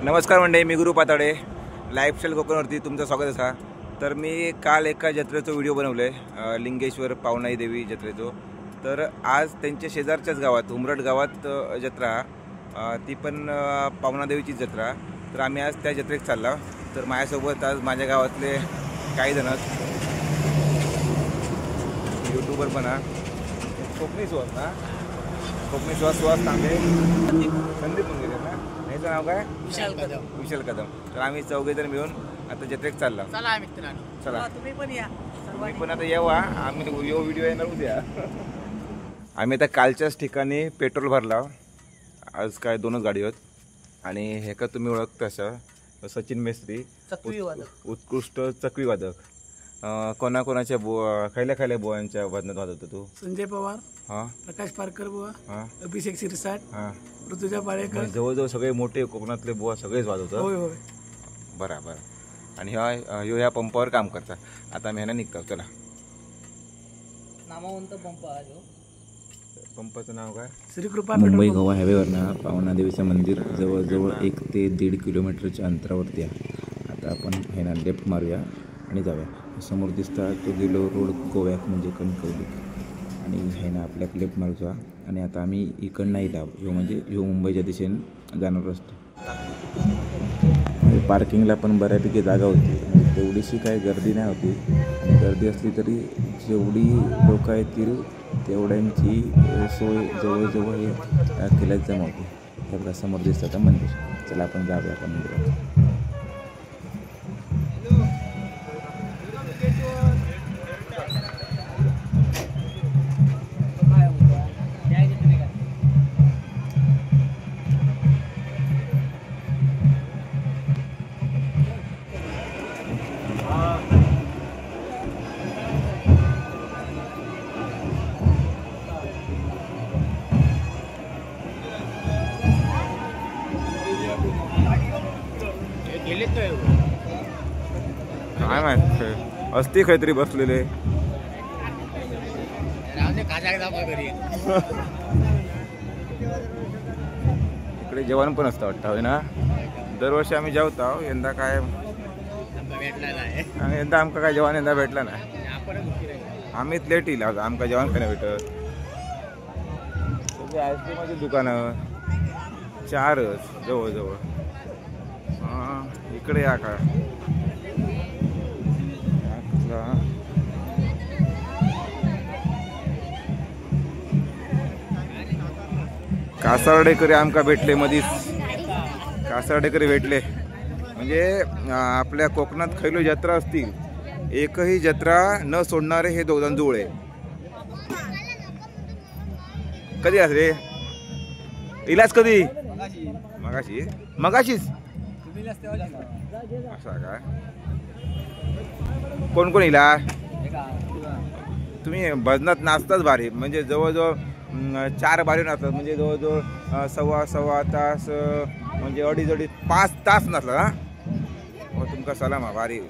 नमस्कार मंडळी, मी गुरु पाताडे लाईफस्टाईल कोकणवरती तुमचं स्वागत असा। तर मी काल एका जत्रेचा व्हिडिओ बनवले लिंगेश्वर पावनाई देवी जत्रेचो। तर आज त्यांच्या शेजारच्याच गावात उमरट गावात जत्रा, ती पण पावना देवीची जत्रा। तर आम्ही आज त्या जत्रेत चाललो। तर माझ्यासोबत आज माझ्या गावातले काही जण यूट्यूबर पण कोकणी सुवास ना, कोकणी सुवास तांबे संदीप पण गेले ना, याचं नाव काय? विशाल कदम। तर आम्ही चौघे जण मिळून आता जत्रेत चालला। चला तुम्ही पण या, तुम्ही पण आता येवा, आम्ही यो व्हिडिओ येणार उद्या। आम्ही आता कालच्याच ठिकाणी पेट्रोल भरला। आज काय दोनच गाडी आहेत आणि हे का तुम्ही ओळखता असं सचिन मेस्त्री, उत्कृष्ट चकवी वादक। कोणाकोणाच्या खैल्या बुवांच्या वादनात वाजवतो तू? संजय पवार, हां, प्रकाश पारकर बुवा, अभिषेक शिरसाट, हां, ऋतुजा पाळेकर, जवळजवळ सगळे मोठे कोकणातले बुवा सगळेच वाजवतात। होय होय, बरोबर। आणि ह्या पंपावर काम करतात। आता आम्ही ह्यानं निघतो। चला, नामवंत पंप आहे। पंपाचं नाव काय? श्रीकृपा मुंबई गोवा हायवेवरनं पावना देवीचं मंदिर जवळजवळ 1 ते 1.5 किलोमीटरच्या अंतरावरती आहे। आता आपण ह्याला लेफ्ट मारूया आणि जाऊया। समोर दिसता तो गेलो रोड गोव्यात म्हणजे कणकवली, आणि ह्यानं आपल्याक लेफ्ट मारूचा। आणि आता आम्ही इकडनं येतो, ह्यो मुंबईच्या दिशेने जाणार रस्तो। पार्किंगला पण बऱ्यापैकी जागा होती, म्हणजे तेवढीशी काही गर्दी नाही होती। आणि गर्दी असली तरी जेवढी लोकं येतील तेवढ्यांची सोय जवळजवळ हे किल्ल्यात जमा होती। त्याला समोर दिसतं मंदिर। चला आपण जाऊया आपण मंदिरात। काय माहित असती काहीतरी बसलेले। इकडे जेवण पण असतं वाटतं, होय ना? दरवर्षी आम्ही जेवतो, यंदा काय यंदा आमका काय जेवण यंदा भेटला नाही। आम्हीच लेट येईल, आमका जेवण काय भेटत। सगळी आईस्क्रीमाची दुकानं 4च जवळजवळ। इकडे या का कासारडेकरी आमका भेटले मधीच। कासारडेकरी भेटले म्हणजे आपल्या कोकणात खैलो जत्रा असतील एकही जत्रा न सोडणारे हे दोघं जुळे। कधी असले इलाज? कधी? मगाशीच असा काय? कोण कोण इला? तुम्ही भजनात नाचताच भारी, म्हणजे जवळजवळ 4 बारी नाचतात, म्हणजे जवळजवळ सव्वा तास, म्हणजे अडीच 5 तास नाचला। हो, तुमका सलाम भारी।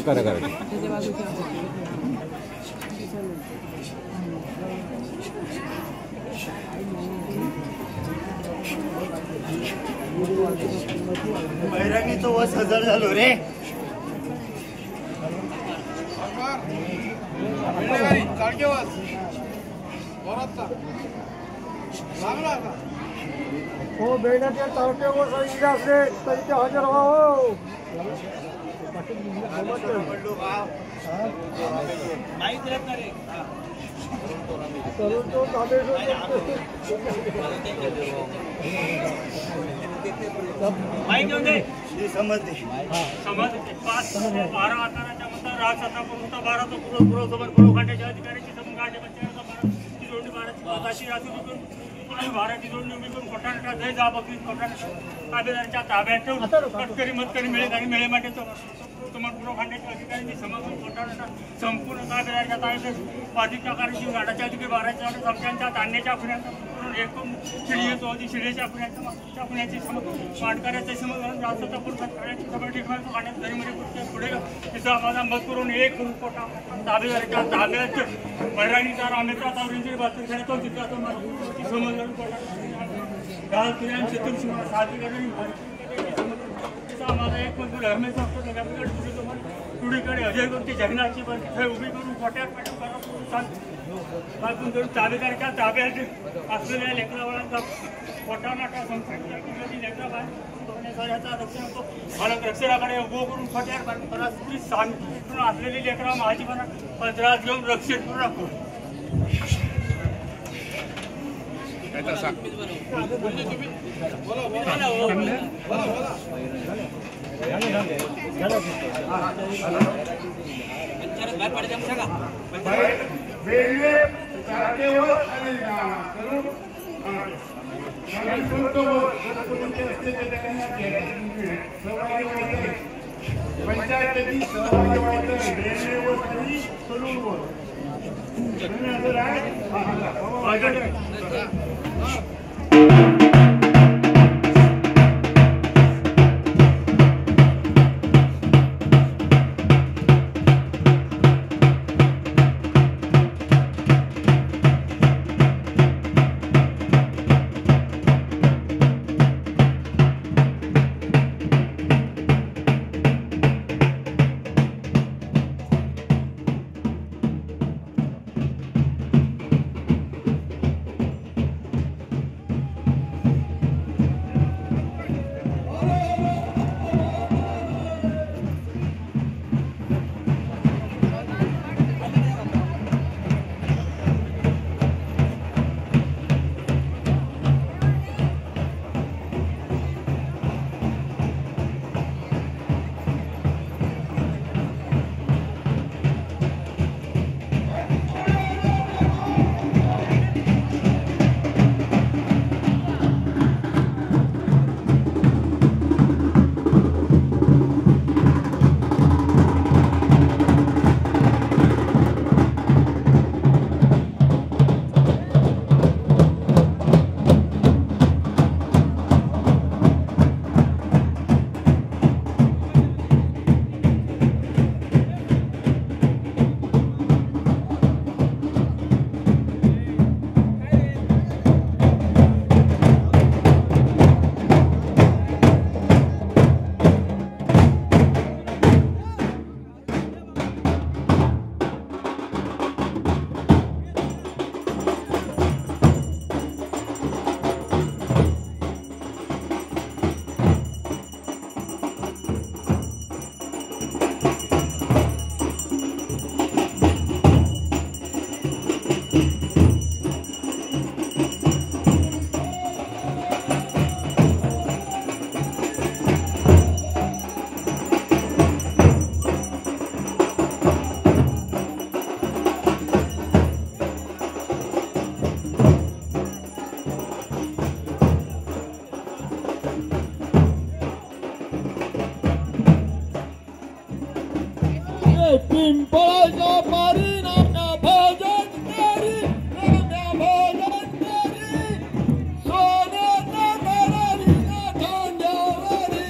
करा करा बैरागीचं वस हजार झालो रे. हो बेड्याच्या तारखे वर असले तरी ते हजर व्हा. हो समजते 12 आकाराच्या मता राज सत्ता 12 तो पुरव खांड्याच्या अधिकाऱ्याची जोडणी 12ची रात्री आणि 12ची जोडणी उभी करून कोठारटा जय जा बकरी कोठारटा ताबेदाराच्या ताब्यात ठेवून कटकरी मतकरी मिळे आणि मिळे माटे पुरव खांड्याच्या अधिकाऱ्यांची समग्र कोठारटा संपूर्ण ताबेदाराच्या ताब्यात बाधित आकाराची गाडाच्या अधिकारी 12च्या समजांच्या तांड्याच्या खुण्याचा एकूण शिडीयेचो आधी शिडीच्या खुण्याची पाटकऱ्याचे समग्र राजसत्ता पुरवण्याची सगळं ठिकाणी पाण्यात दरीमध्ये पुढे तिचा माझा मत करून एक कोटा ताबेदाराच्या ताब्यात बैरागीचा रामेचा तावरींची बातमी खेळतो तिथला समजून गाल किरण चतुर्शिवा साधी माझा एक मजूर हमेशा तुडीकडे अजय करून ती जगनाची पण उभी करून खोट्यात पाठवून करून ताबेदाराच्या ताब्यात असलेल्या लेकरावाळांचा मोठा नाटा संस्कृती लेकरा बाहेर रक्षण रक्षणाकडे उभो करून खोट्यात परस्त्री शांती असलेली लेकरा माझी म्हणा पंधरात घेऊन रक्षण करून राखू. पिंपळाच्या पारी नाम्या भजन करी नाम्या भजन करी सोन्याच्या दरारी खांद्यावरी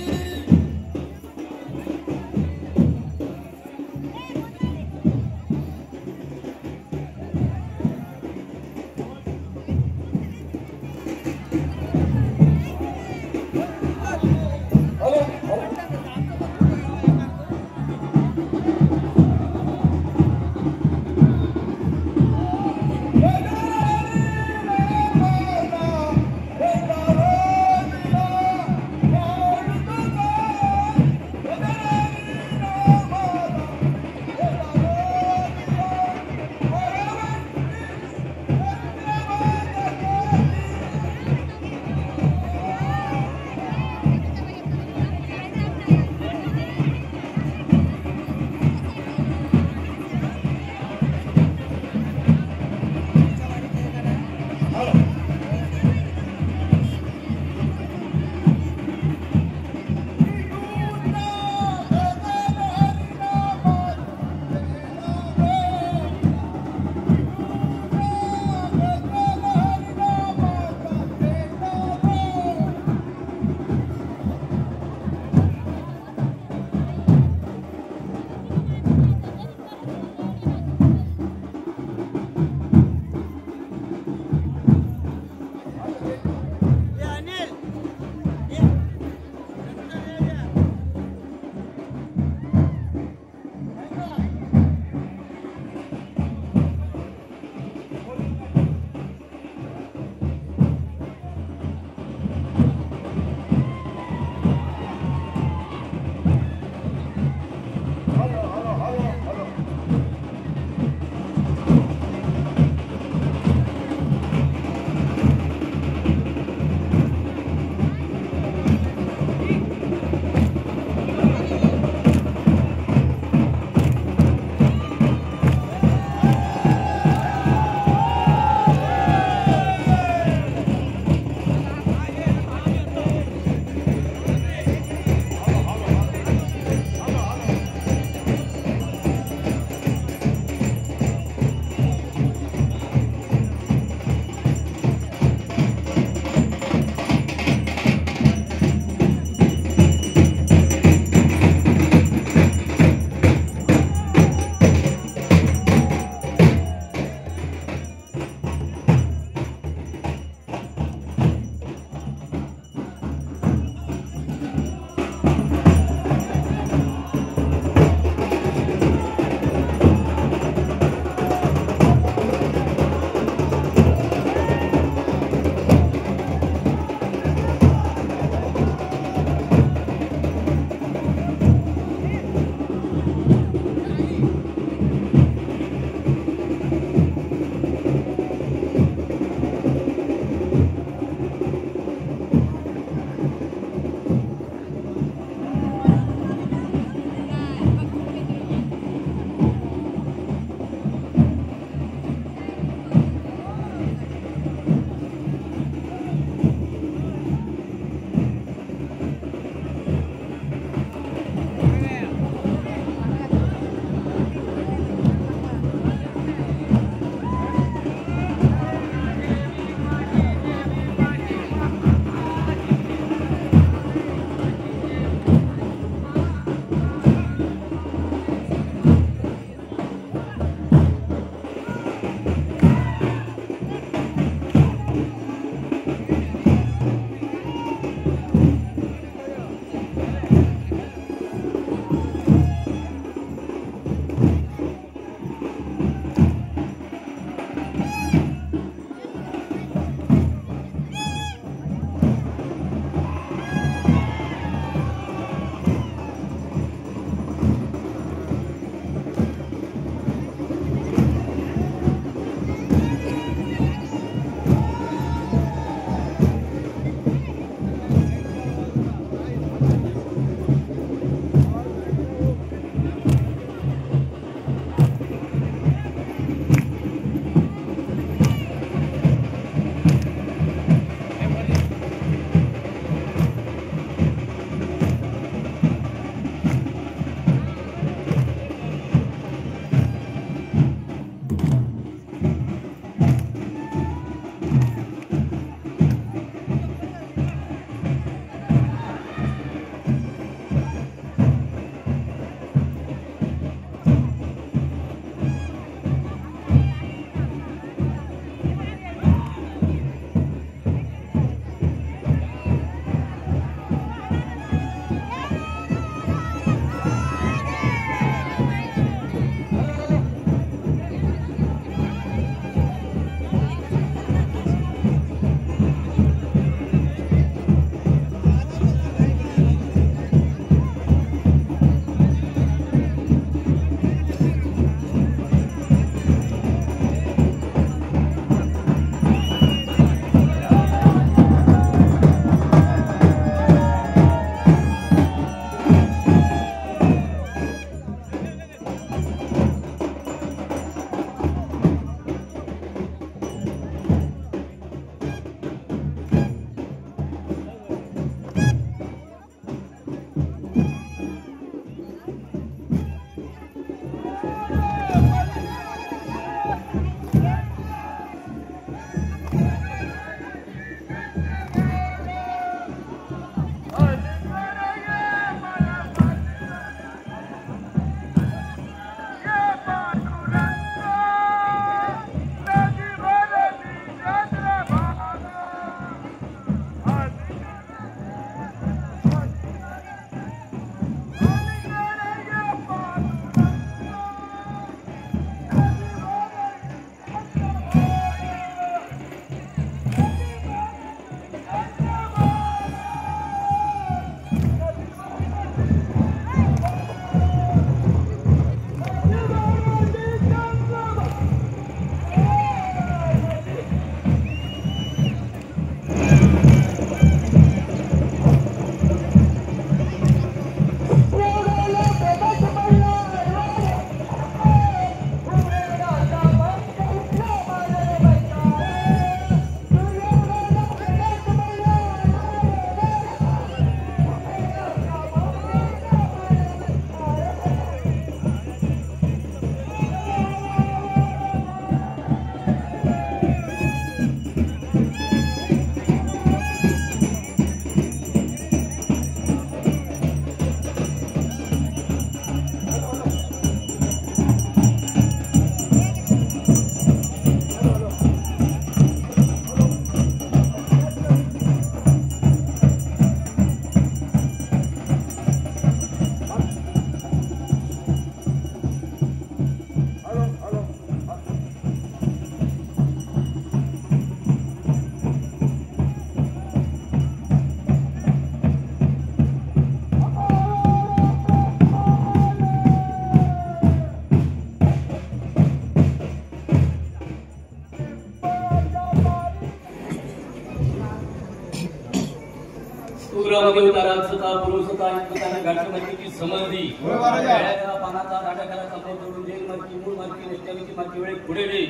देवतारा सता पुरुषता एकमेकांना गाठीची समजली वेळाच्या पानाचा नाटकाला समोर जोडून जेल मार्की मूळ मार्की वैष्णवीची मार्की वेळ पुढे रे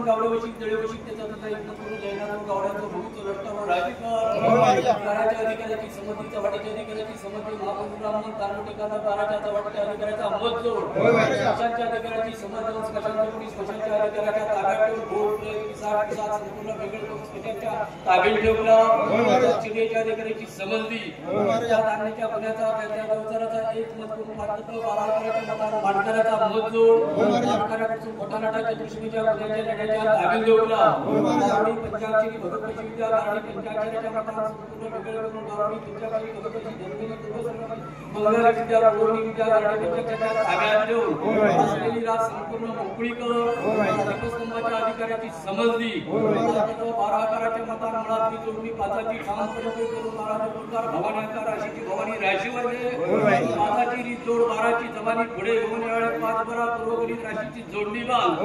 गावडेवशिक जळेवशिक त्याचा तसा एक करून जैनाला गावड्याचं भूमीचं लष्कर राजकीय घराच्या अधिकाऱ्याची समजलीच्या वाटेच्या अधिकाऱ्याची समजली महापौर ब्राह्मण तारवटेकाला बाराच्या वाटेच्या अधिकाऱ्याचा मत जोड स्मशानच्या अधिकाऱ्याची समजली स्मशानच्या पोलीस स्मशानच्या अधिकाऱ्याच्या ताब्यात ठेवून बोर्ड 60 संपूर्ण वेगळे लोक स्मशानच्या ताब्यात ठेवला चिडीच्या अधिकाऱ्याची समजली त्या धान्याच्या पुण्याचा त्या गवचाराचा एक मत करून मात्र बाराच्या मतावर मांडकराचा मत जोड मांडकरापासून मोठानाटाच्या दृष्टीच्या पुण्याच्या लढ्याच्या ताब्यात ठेवला गावडी पंचाक्षरी भगतपशी विद्या गावडी पंचाक्षरीच्या मतावर संपूर्ण वेगळे करून गावडी पंचाक्षरी भगतपशी धर्मीय मंगळा विद्या पूर्णी विद्या गावडी पंचाक्षरीच्या ताब्यात ठेवून असलेली रात संपूर्ण मोकळी कर दीपस्तंभाच्या अधिकाऱ्याची समजली 12 आकाराच्या मतावर मुळातली जोडणी पाचाची ठाम परिचय करून 12 प्रकार भवानी आकार राशीची भवानी राशीवर पाचाची रीत जोड 12ची जवानी पुढे घेऊन यावेळेस 5 बरा पूर्वगणित राशीची जोडणी बांध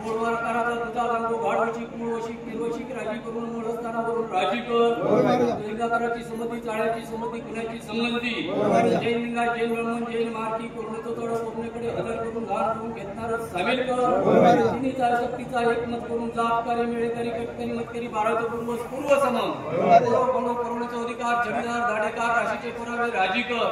मूळ आकाराचा तुझा सांगू भाडवशिक मूळवशिक निर्वशिक राशी करून मूळ स्थानावरून राशी कर लिंगाकाराची समधी चाळ्याची समधी गुन्ह्याची समजली जैन लिंगा जैन ब्राह्मण जैन मार्की कोरोनाचं तोड कोकणीकडे हजर करून घाण करून घेतणार सामील कर तिन्ही चार शक्तीचा एकमत करून जाप कार्य मिळेकरी कटकरी मतकरी 12 पूर्व सम करोनाचा अधिकार जमीदार धाडेकार राशीचे पुरावे राजी कर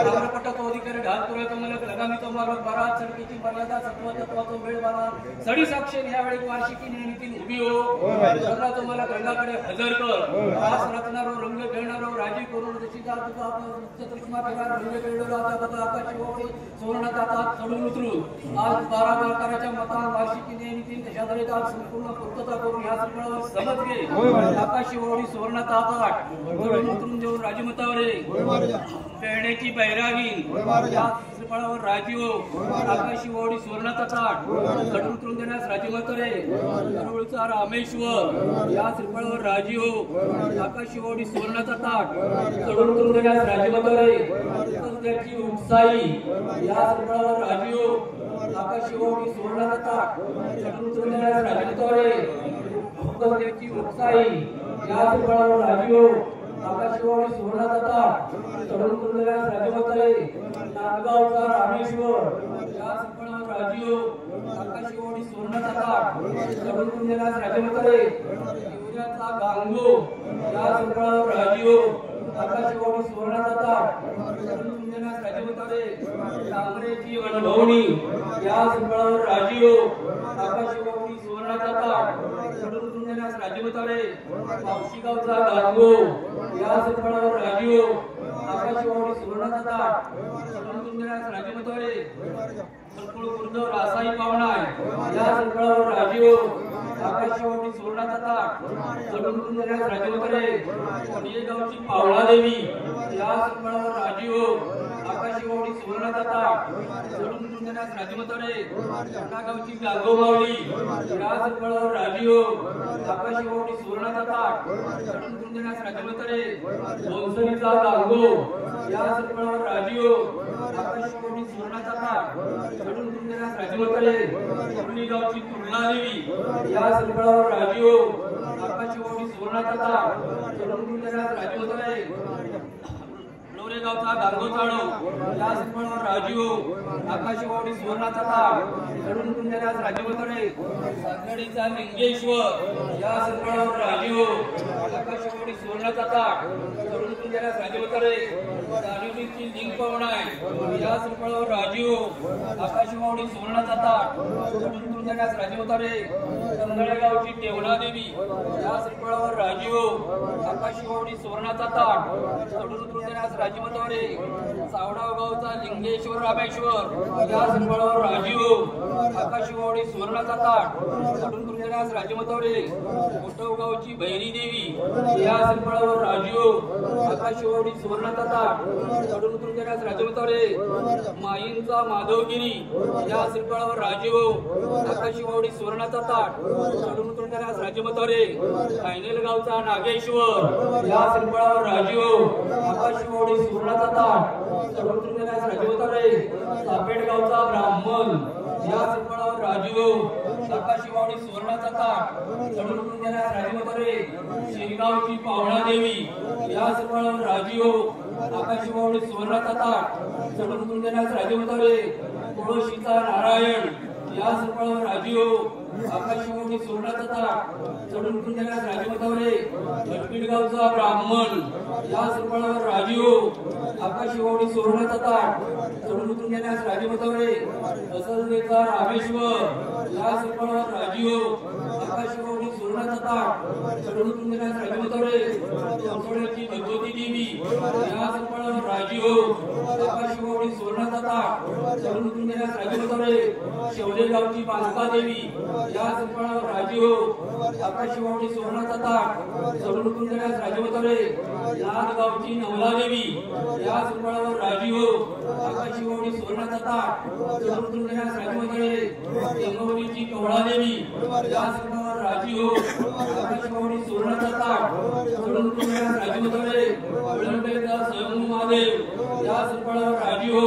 ताम्रपटाचा अधिकारी ढाल पुराव्याचा मलक लगामीचा मालक 12 चरकीची मर्यादा सत्वतत्वाचा वेळ बारा सडी साक्षी यावेळी वार्षिकी न्यायालयातील उभी हो रंगाचा मलक रंगाकडे हजर कर रास रचणारो रंग खेळणारो राजी करून दशीचा तुझा चतुष्मा फिरा रंग खेळणारो आता बता आकाश सुवर्णाचा तास चढून उतरू आज 12 प्रकाराच्या मतावर वार्षिकी न्यायालयातील दशाधरेचा संपूर्ण पूर्तता करून या सगळ्यावर समज घे आकाश ओढी सुवर्णाचा ताट चढून उतरून देऊन राजमतावर खेळण्याची बैरागी या श्रीफळावर राजीव आकाशी ओढी सुवर्णाचा ताट चढून उतरून देण्यास राजमतरे करुळचा रामेश्वर या श्रीफळावर राजीव आकाशी ओढी सुवर्णाचा ताट चढून उतरून देण्यास राजमतरे त्याची उपसाई या श्रीफळावर राजीव आकाशी ओढी सुवर्णाचा ताट चढून उतरून देण्यास राजमतरे त्याची उपसाई या श्रीफळावर राजीव आकाशवाणी सुवर्णाचा ताट चढून उतरून देण्यास राजमतरे नांदगावचा रामेश्वर या श्रीफळावर राजीव आकाशवाणी सुवर्णाचा ताट चढून उतरून देण्यास राजमतरे शिवराचा गांगो या श्रीफळावर राजीव आकाशवाणी सुवर्णाचा ताट चढून उतरून देण्यास राजमतरे डांगरेची वनभवनी या श्रीफळावर राजीव आकाशवाणी सुवर्णाचा ताट चढून उतरून देण्यास राजमतरे पावशीगावचा गांगो या श्रीफळावर राजीव आकाशवाणी सुवर्णाचा ताट चढून उतरून देण्यास राजमतरे संकुळ खुर्द रासाई पावणाय या श्रीफळावर राजीव आकाशवाणी सुवर्णाचा ताट चढून उतरून देण्यास राजमतरे गावची पावळादेवी या श्रीफळावर राजीव आकाशवाणी सुवर्णाचा ताट चढून उतरून देण्यास राजमतरे गावची गांगोमावली या श्रीफळावर राजीव आकाशवाणी सुवर्णाचा ताट चढून उतरून देण्यास राजमतरे बोनसरीचा गांगो या श्रीफळावर राजीव आकाशवाणी सुवर्णाचा ताट चढून उतरून देण्यास राजमतरे गावची तुर्लादेवी या श्रीफळावर राजीव आकाशवाणी सुवर्णाचा ताट चढून उतरून देण्यास राजमतरे गावचा गांगोचाळो या श्रीफळावर राजीव आकाशवाणी सुवर्णाचा ताट चढून उतरून देण्यास राजमतरे सासवडीचा लिंगेश्वर या श्रीफळावर राजीव आकाशवाणी सुवर्णाचा ताट चढून उतरून देण्यास राजमतरे दानिवलीची लिंग पवनाय या श्रीफळावर राजीव आकाशवाणी सुवर्णाचा ताट चढून उतरून देण्यास राजमतरे कंदळेगावची टेवलादेवी या श्रीफळावर राजीव आकाशवाणी सुवर्णाचा ताट चढून उतरून देण्यास राजमतरे सावडाव गावचा लिंगेश्वर रामेश्वर या श्रीफळावर राजीव आकाशवाणी सुवर्णाचा ताट चढून उतरून देण्यास राजमतरे मोठव गावची भैरी देवी या श्रीफळावर राजीव आकाशवाणी सुवर्णाचा ताट चढून उतरून देण्यास राजमतरे माईंचा माधवगिरी या श्रीफळावर राजीव आकाशवाणी सुवर्णाचा ताट चढून उतरून देण्यास राजमतरे फायनल गावचा नागेश्वर या श्रीफळावर राजीव आकाशवाणी सुवर्णाचा ताट चढून उतरून देण्यास राजमतरे सापेट गावचा ब्राह्मण या श्रीफळावर राजीव आकाशवाणी सुवर्णाचा ताट चढवून देण्यास राजमतरे शिरगावची पावणा देवी या सर्वांवर राजीव आकाशवाणी सुवर्णाचा ताट चढवून देण्यास राजमतरे तुळशीचा नारायण या सर्वांवर राजीव आकाशवाणी सुवर्णाचा ताट चढवून देण्यास राजमतरे भटपिडगावचा ब्राह्मण या सर्वांवर राजीव आकाशवाणी सुवर्णाचा ताट चढवून देण्यास राजमतरे असलचा रामेश्वर या सर्वांवर राजीव आकाशवाणी सुवर्णाचा ताट चढवून देण्यास राजमतरे संसोड्याची भगवती देवी या सर्वांवर राजीव आकाशवाणी सुवर्णाचा ताट चढवून देण्यास राजमतरे शेवडेगावची बालका देवी या सर्वांवर राजीव आकाशवाणी सुवर्णाचा ताट चढवून देण्यास राजमतरे लादगावची नवला देवी या सर्वांवर राजीव आकाशवाणी सुवर्णाचा ताट चढवून देण्यास राजमतरे यमवलीची कवळा देवी या सर्वांवर राजीव आकाशवाणी सुवर्णाचा ताट चढवून देण्यास राजमतरे विळंबेचा स्वयंभू महादेव या सर्वांवर राजीव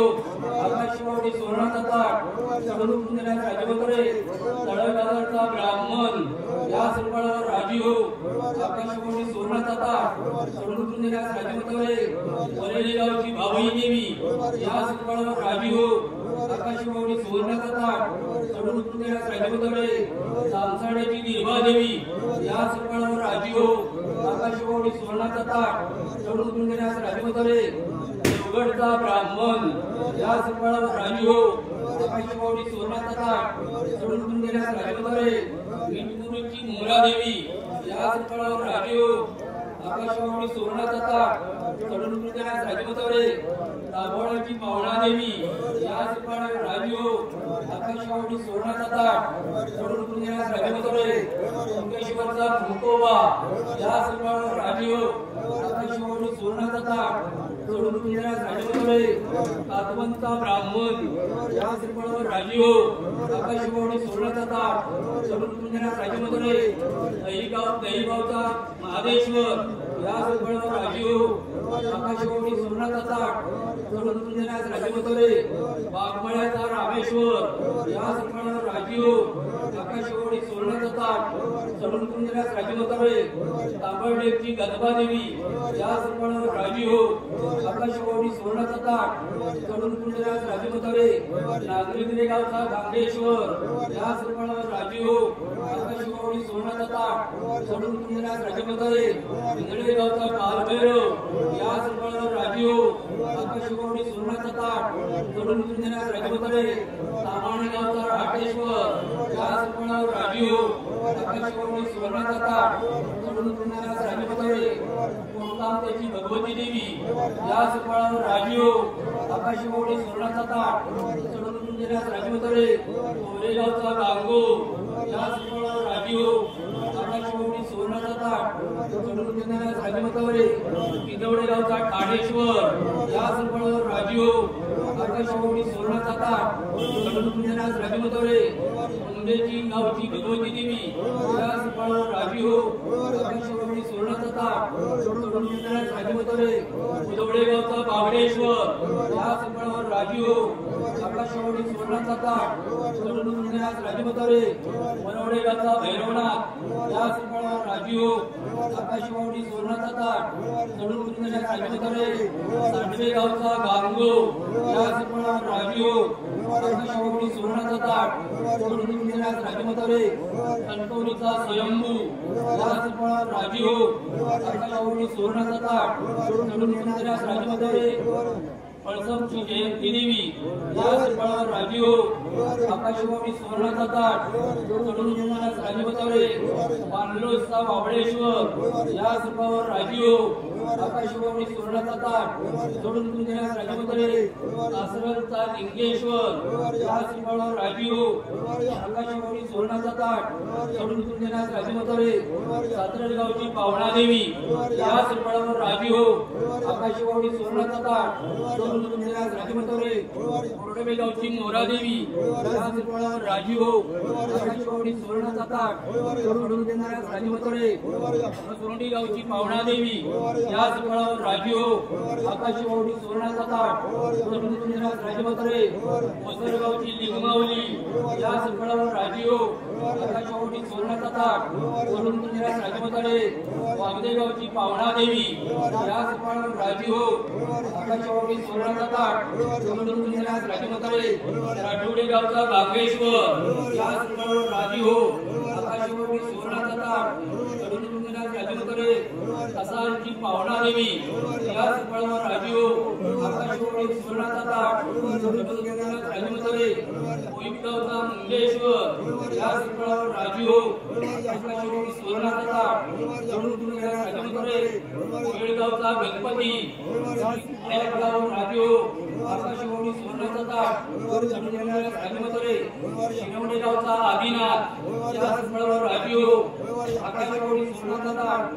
आकाशवाणी सुवर्णाचा ताट चढवून देण्यास राजमतरे तळगावचा ब्राह्मण या सर्वांवर राजीव आकाशवाणी सुवर्णाचा ताट चढवून देण्यास राजमतरे वरेगावची भावई देवी या सर्वांवर राजीव आकाशवाणी सुवर्णाचा ताट चढवून देण्यास राजमतरे सामसाड्याची निर्भा देवी या सर्वांवर राजीव आकाशवाणी सुवर्णाचा ताट चढवून देण्यास राजमतरे देवगडचा ब्राह्मण या सर्वांवर राजीव आकाशवाणी सुवर्णाचा ताट चढवून देण्यास राजमतरे विठुरीची मोरा देवी या सर्वांवर राजीव आकाशवाणी सुवर्णाचा ताट चढवून देण्यास राजमतरे दाभोळाची पावणा देवी या सर्वांवर राजीव आकाशवाणी सुवर्णाचा ताट चढवून देण्यास राजमतरे संकेश्वरचा भूकोबा या सर्वांवर राजीव आकाशवाणी सुवर्णाचा ताट चढवून देण्यास राजमतरे कातवंचा ब्राह्मण या सर्वांवर राजीव आकाशवाणी सुवर्णाचा ताट चढवून देण्यास राजमतरे दहीगावचा महादेश्वर या सर्वांवर राजीव आकाशवाणी सुवर्णाचा ताट चढवून देण्यास राजमतरे बागमळ्याचा रामेश्वर या सर्वांवर राजीव आकाशवाणी सुवर्णाचा ताट चढवून देण्यास राजमतरे तांबर्डेची गदबा देवी या सर्वांवर राजीव आकाशवाणी सुवर्णाचा ताट चढवून देण्यास राजमतरे नागरिक गावचा गांगेश्वर या सर्वांवर राजीव आकाशवाणी सुवर्णाचा ताट चढवून देण्यास राजमतरे इंगळे गावचा कालभैरव या सर्वांवर राजीव आकाशवाणी सुवर्णाचा ताट चढवून देण्यास राजमतरे तामाणे गावचा राटेश्वर या सर्वांवर राजीव आकाशवाणी सुवर्णाचा ताट चढवून देण्यास राजमतरे कोणतांची भगवती देवी या सर्वांवर राजीव आकाशवाणी सुवर्णाचा ताट चढवून देण्यास राजमतरे कोरेगावचा गांगो या सर्वांवर राजीव आकाशवाणी सुवर्णाचा ताट चढवून देण्यास राजमतरे किदवडे गावचा ठाणेश्वर या सर्वांवर राजीव आकाशवाणी सुवर्णाचा ताट चढवून देण्यास राजमतरे मुंडेची गावची भगवती देवी या सर्वांवर राजीव आकाशवाणी सुवर्णाचा ताट चढवून देण्यास राजमतरे उदवडे गावचा बागडेश्वर या सर्वांवर राजीव आकाशवाणी सुवर्णाचा ताट चढवून देण्यास राजमतरे मनवडे गावचा भैरवनाथ या सर्वांवर राजीव आकाशवाणी सुवर्णाचा ताट चढवून देण्यास राजमतरे सांडवे गावचा गांगो या सर्वांवर राजीव आकाशवाणी सुवर्णाचा ताट चढवून देण्यास राजमतरे कणकवलीचा स्वयंभू या सर्वांवर राजीव आकाशवाणी सुवर्णाचा ताट चढवून देण्यास राजमतरे पळसमची जयंती देवी या सर्वांवर राजीव आकाशवाणी सुवर्णाचा ताट चढवून देण्यास राजमतरे पानलोसचा बाबळेश्वर या सर्वांवर राजीव आकाशवाणी सुवर्णाचा ताट चढवून देण्यास राजमतरे कासरलचा लिंगेश्वर या सर्वांवर राजीव आकाशवाणी सुवर्णाचा ताट चढवून देण्यास राजमतरे सातरगावची पावणा देवी या सर्वांवर राजीव आकाशवाणी सुवर्णाचा ताट चढवून देण्यास राजमतरे कोरडवेगावची मोरा देवी या सर्वांवर राजीव आकाशवाणी सुवर्णाचा ताट चढवून देण्यास राजमतरे सुरंडी गावची पावणा देवी याच फळावर राजी हो आकाशी वावडी सुवर्णाचा ताट राजमात्रे ओसरगावची लिंगमावली याच फळावर राजी हो आकाशी वावडी सुवर्णाचा ताट राजमात्रे वागदेगावची पावणा देवी याच फळावर राजी हो आकाशी वावडी सुवर्णाचा ताट राजमात्रे राठोडे गावचा बागेश्वर याच फळावर राजी हो आकाशी वावडी सुवर्णाचा ताट राजमात्रे असांची पावणा देवी याच फळावर राजी हो आकाशी वावडी सुवर्णाचा ताट राजमात्रे कोईगावचा मंगेश्वर याच फळावर राजी हो आकाशी वावडी सुवर्णाचा ताट राजमात्रे कोळगावचा गणपती याच फळावर राजी हो आकाशी वावडी सुवर्णाचा ताट राजमात्रे शिरवणे गावचा आदिनाथ याच फळावर राजी हो आकाशी वावडी सुवर्णाचा ताट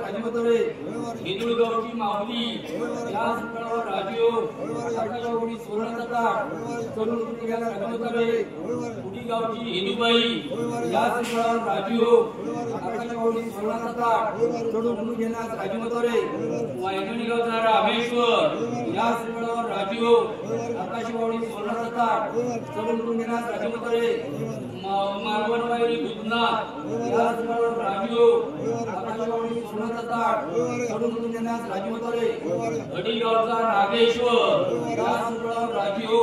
राजमात्रे हिंदुळगावची माऊली याच फळावर राजी हो आकाशी वावडी सुवर्णाचा ताट राजमात्रे कुटीगावची हिंदुबाई याच फळावर राजी हो आकाशी वावडी सुवर्णाचा ताट राजमात्रे वायगणी गावचा रामेश्वर याच फळावर राजी हो आकाशी वावडी सुवर्णाचा ताट राजमात्रे मालवणवाडी भूतनाथ याच फळावर राजी हो आकाशी वावडी सुवर्णाचा ताट राजमात्रे अडीगावचा नागेश्वर याच फळावर राजी हो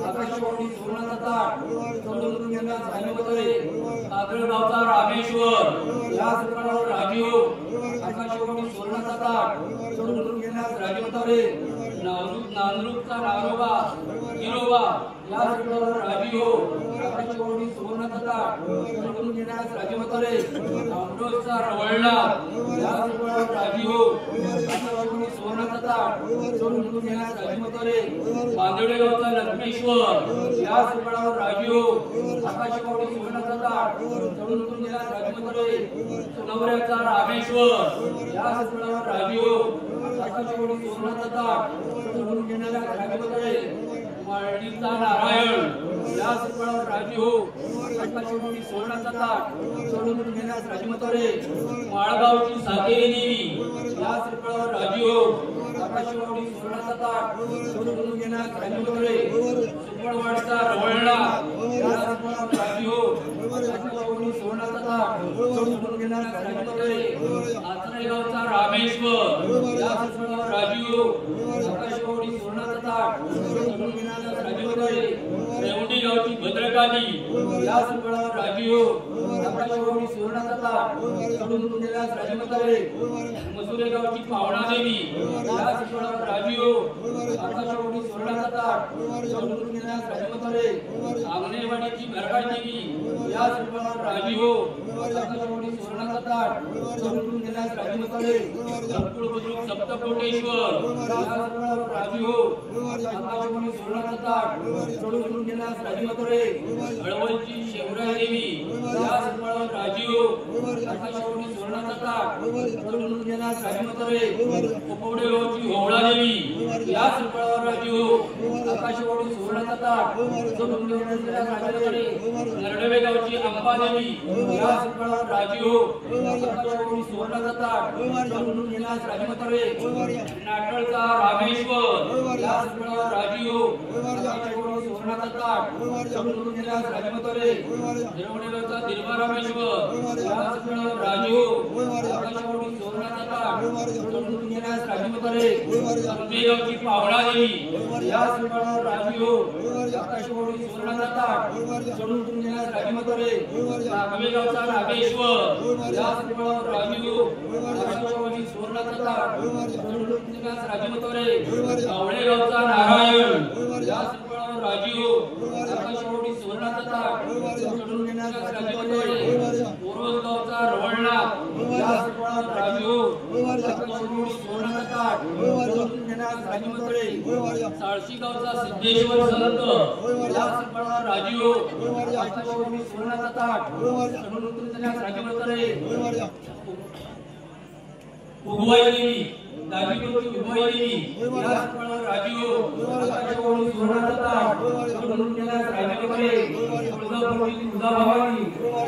आकाशी वावडी सुवर्णाचा ताट राजमात्रे कागळगावचा रामेश्वर याच फळावर राजी हो आकाशी वावडी सुवर्णाचा ताट राजमात्रे नांदूरचा नारोबा गिरोबा याच फळावर राजी हो आकाशी वावडी सुवर्णाचा ताट राजमात्रे अमरोजचा रवळला याच फळावर राजी हो आकाशी वावडी सुवर्णाचा ताट राजमात्रे बांदडेगावचा लक्ष्मेश्वर याच फळावर राजी हो आकाशी वावडी सुवर्णाचा ताट राजमात्रे नवऱ्याचा रामेश्वर याच फळावर राजी हो आकाशी वावडी सुवर्णाचा ताट राजमात्रे माळणीचा नारायण याच फळावर राजी हो आकाशी वावडी सुवर्णाचा ताट राजमात्रे माळगावची सातेरी देवी याच फळावर राजी हो आकाशी वावडी सुवर्णाचा ताट राजमात्रे सुपळवाडचा रवळला याच फळावर राजी हो आकाशी वावडी सुवर्णाचा ताट राजमात्रे आचरेगावचा रामेश्वर याच फळावर राजी हो आकाशी वावडी सुवर्णाचा ताट राजमात्रे रेवडी गावची भद्रकाली याच फळावर राजी हो आकाशी वावडी सुवर्णाचा ताट राजमात्रे मसुरे गावची पावणा देवी याच फळावर राजी हो आकाशी वावडी सुवर्णाचा ताट राजमात्रे आंगणेवाडीची घरकाळ देवी याच फळावर राजी हो आकाशी वावडी सुवर्णाचा ताट राजमात्रे बुद्रुक सप्तकोटेश्वर याच फळावर राजी हो आकाशी वावडी सुवर्णाचा ताट राजमात्रे हळवलची शेवराय देवी याच फळावर राजी हो आकाशी वावडी सुवर्णाचा ताट राजमात्रे कोपवडेगावची होवळा देवी याच फळावर राजी हो आकाशी वावडी सुवर्णाचा ताट राजमात्रे नरडवेगावची अंबा देवी याच फळावर राजी हो आकाशी वावडी सुवर्णाचा ताट राजमात्रे नाटळचा रामेश्वर याच फळावर राजी हो आकाशी वावडी सुवर्णाचा ताट राजमात्रे हिरवणेगावचा दिलबा रामेश्वर याच फळावर राजी हो आकाशी वावडी सुवर्णाचा ताट राजमात्रे अंबेगावची पावळा देवी याच फळावर राजी हो आकाशी वावडी सुवर्णाचा ताट राजमात्रे नागवेगावचा नागेश्वर याच फळावर राजी हो आकाशी वावडी सुवर्णाचा ताट राजमात्रे कावळेगावचा नारायण याच फळावर राजी हो आकाशी वावडी सुवर्णाचा ताट राजमात्रे ओरोसगावचा रवळला याच फळावर राजी हो आकाशी वावडी सुवर्णाचा ताट राजमात्रे साळशीगावचा सिद्धेश्वर संत याच फळावर राजी हो आकाशी वावडी सुवर्णाचा ताट राजमात्रे उगवाई देवी दाजीपूरची उगवाई देवी याच फळावर राजी हो आकाशी वावडी सुवर्णाचा ताट राजमात्रे तुळजाभवानी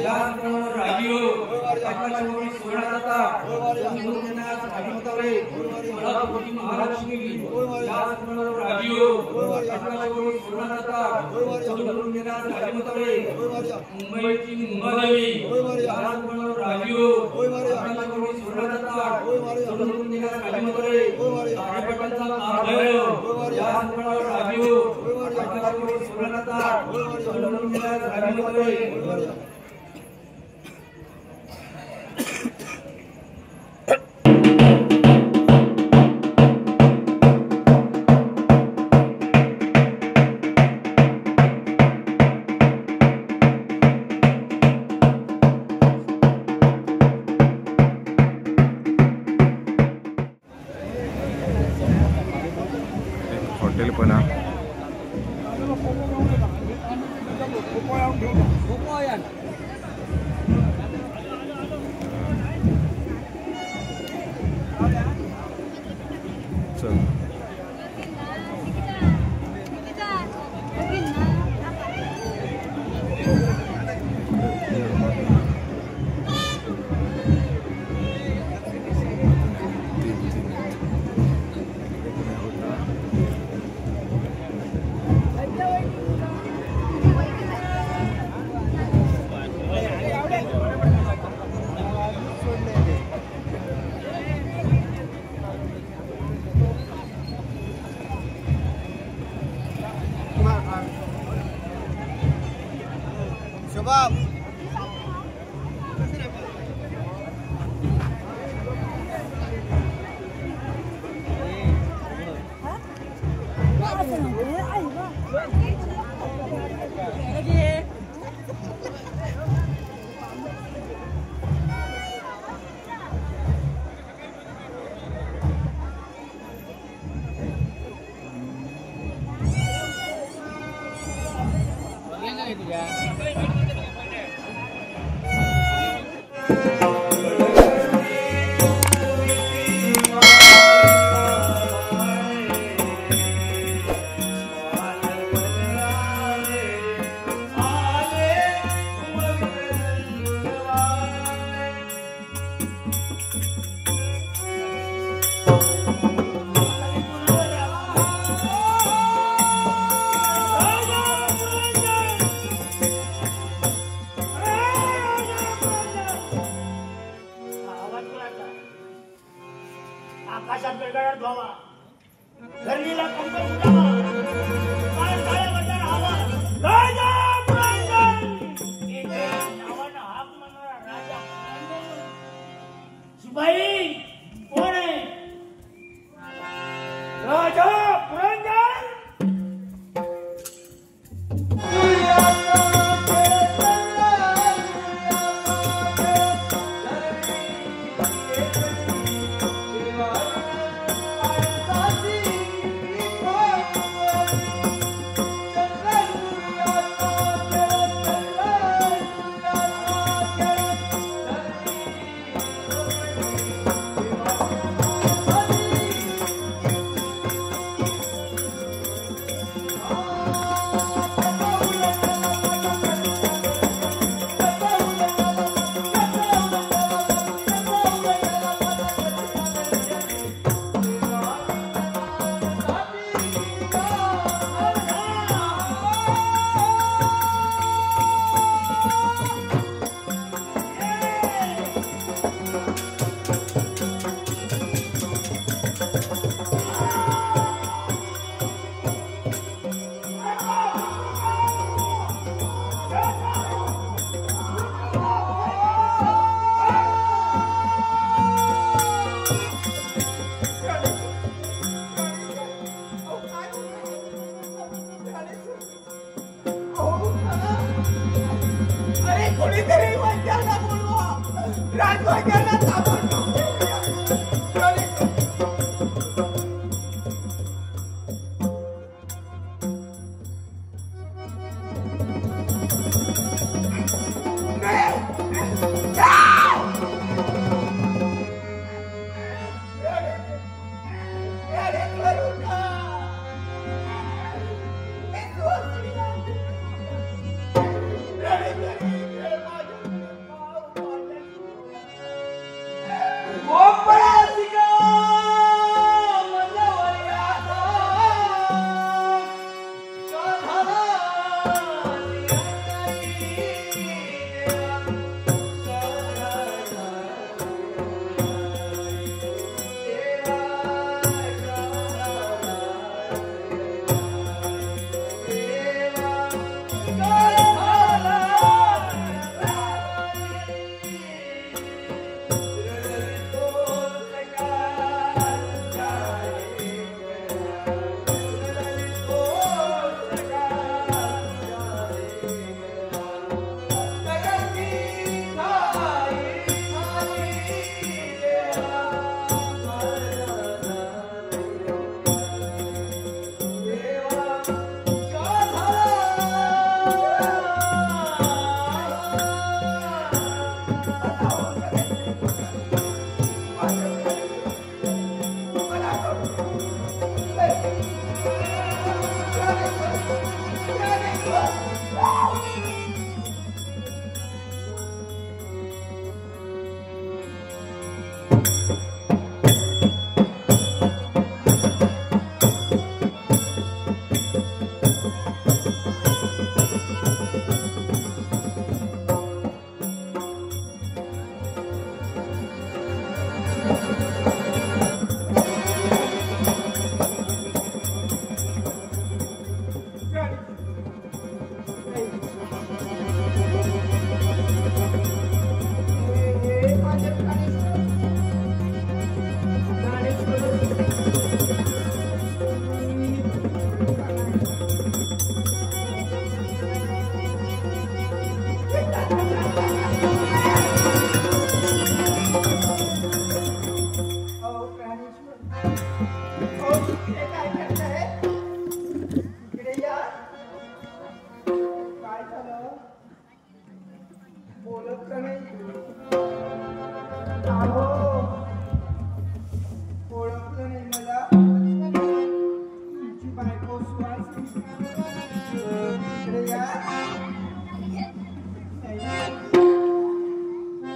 याच फळावर राजी हो आकाशी वावडी सोळा ताट समोरून येणार भाजीमतावरे कोटी महालक्ष्मी या समोर राजीव 18 कोटी 16 ताट समोरून येणार भाजीमतावरे मुंबईची मुंबादेवी या समोर राजीव 18 कोटी 16 ताट समोरून येणार भाजीमतावरे कार्यपटांचा कारभैरव या समोर राजीव 18 कोटी 16 ताट समोरून येणार भाजीमतावरे हॉटेल पण चल आकाशात गडगडाट व्हावा धरणीला कंपन उडावा काळ काळ्या वजार हवा राजा पुरंदर इथे नावानं हाक म्हणणारा राजा शिपाई कोण आहे राजा पुरंदर कोणीतरी वैद्याला बोलवा राजवैद्याला ताबडतोब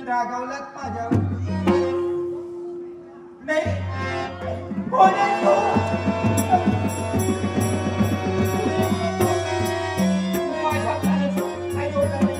रागावलात माझ्यावर नाही कोण आहे तू? माझ्या आई वडिलांनी